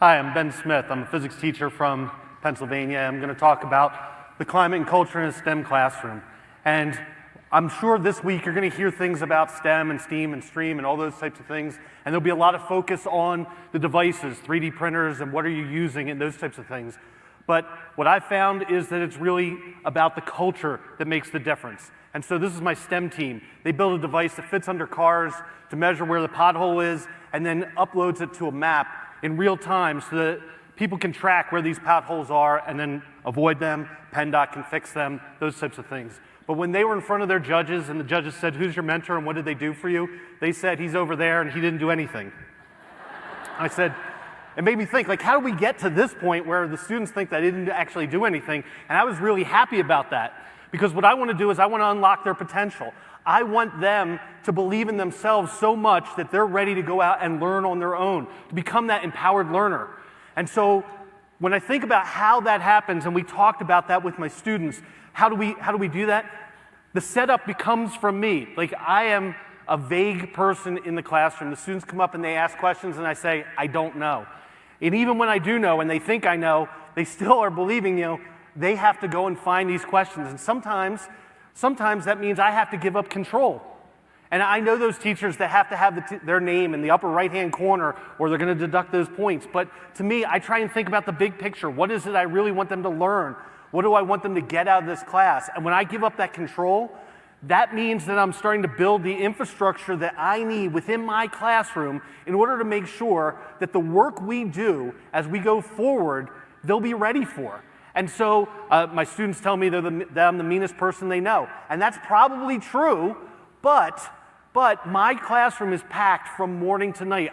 Hi, I'm Ben Smith. I'm a physics teacher from Pennsylvania. I'm going to talk about the climate and culture in a STEM classroom. And I'm sure this week you're going to hear things about STEM and STEAM and STREAM and all those types of things. And there'll be a lot of focus on the devices, 3D printers, and what are you using and those types of things. But what I found is that it's really about the culture that makes the difference. And so this is my STEM team. They build a device that fits under cars to measure where the pothole is and then uploads it to a map in real time so that people can track where these potholes are and then avoid them. PennDOT can fix them, those types of things. But when they were in front of their judges and the judges said, "Who's your mentor and what did they do for you?" They said, "He's over there and he didn't do anything." I said, it made me think, like, how do we get to this point where the students think that I didn't actually do anything? And I was really happy about that, because what I want to do is I want to unlock their potential. I want them to believe in themselves so much that they're ready to go out and learn on their own, to become that empowered learner. And so when I think about how that happens, and we talked about that with my students, how do we do that? The setup becomes from me. Like, I am a vague person in the classroom. The students come up and they ask questions and I say, I don't know. And even when I do know and they think I know, they still are believing, they have to go and find these questions. And sometimes that means I have to give up control. And I know those teachers that have to have their name in the upper right-hand corner or they're going to deduct those points. But to me, I try and think about the big picture. What is it I really want them to learn? What do I want them to get out of this class? And when I give up that control, that means that I'm starting to build the infrastructure that I need within my classroom in order to make sure that the work we do as we go forward, they'll be ready for. And so my students tell me that I'm the meanest person they know. And that's probably true, but my classroom is packed from morning to night.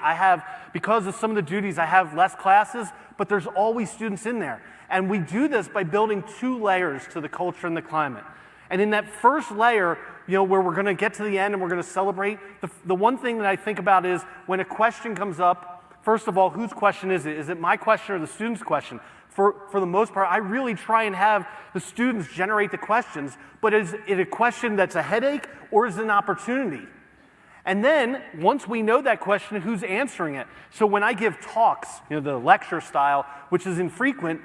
Because of some of the duties, I have less classes, but there's always students in there. And we do this by building 2 layers to the culture and the climate. And in that first layer, where we're going to get to the end and we're going to celebrate, the one thing that I think about is when a question comes up, first of all, whose question is it? Is it my question or the student's question? For the most part, I really try and have the students generate the questions, but is it a question that's a headache or is it an opportunity? And then, once we know that question, who's answering it? So when I give talks, the lecture style, which is infrequent,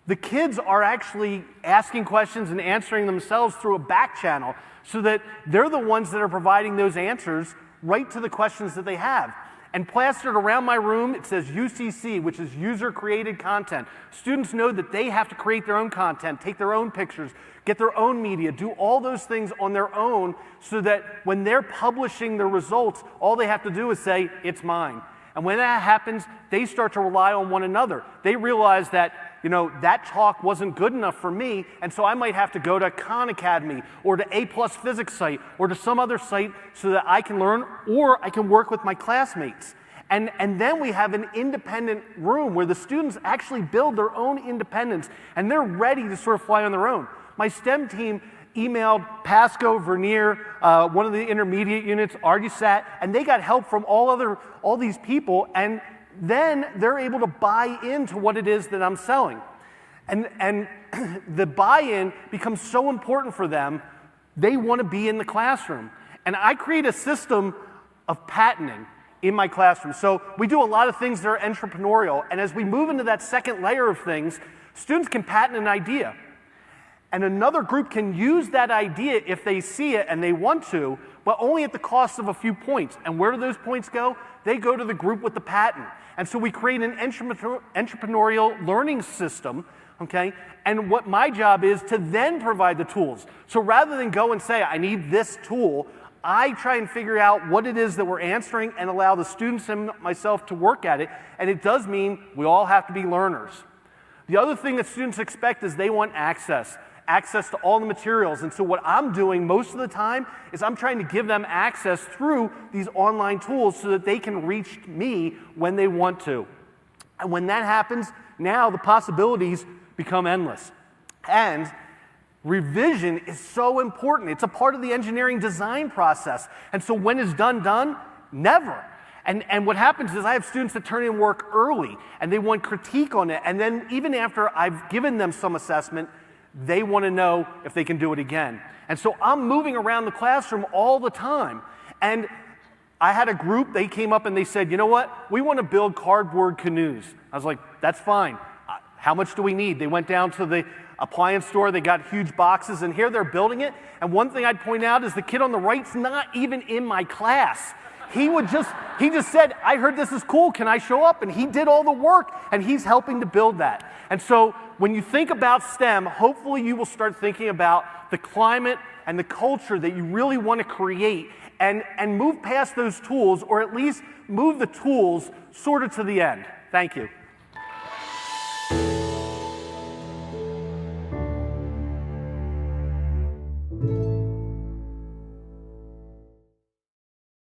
the kids are actually asking questions and answering themselves through a Backchannel so that they're the ones that are providing those answers right to the questions that they have. And plastered around my room, it says UCC, which is user-created content. Students know that they have to create their own content, take their own pictures, get their own media, do all those things on their own so that when they're publishing their results, all they have to do is say, it's mine. And when that happens, they start to rely on one another. They realize that, that talk wasn't good enough for me, and so I might have to go to Khan Academy or to A+ Physics site or to some other site so that I can learn or I can work with my classmates. And then we have an independent room where the students actually build their own independence and they're ready to sort of fly on their own. My STEM team emailed Pasco, Vernier, one of the intermediate units, Argusat, and they got help from all these people, and then they're able to buy into what it is that I'm selling. And the buy-in becomes so important for them, they want to be in the classroom. And I create a system of patenting in my classroom. So we do a lot of things that are entrepreneurial, and as we move into that second layer of things, students can patent an idea. And another group can use that idea if they see it and they want to, but only at the cost of a few points. And where do those points go? They go to the group with the patent. And so we create an entrepreneurial learning system, okay? And what my job is to then provide the tools. So rather than go and say, I need this tool, I try and figure out what it is that we're answering and allow the students and myself to work at it. And it does mean we all have to be learners. The other thing that students expect is they want access to all the materials. And so what I'm doing most of the time is I'm trying to give them access through these online tools so that they can reach me when they want to. And when that happens, now the possibilities become endless. And revision is so important. It's a part of the engineering design process. And so when is done? Never. And what happens is I have students that turn in work early and they want critique on it. And then even after I've given them some assessment, they want to know if they can do it again. And so I'm moving around the classroom all the time. And I had a group, they came up and they said, you know what, we want to build cardboard canoes. I was like, that's fine. How much do we need? They went down to the appliance store, they got huge boxes, and here they're building it. And one thing I'd point out is the kid on the right's not even in my class. He just said, I heard this is cool, can I show up? And he did all the work, and he's helping to build that. And so when you think about STEM, hopefully you will start thinking about the climate and the culture that you really want to create, and move past those tools, or at least move the tools sort of to the end. Thank you.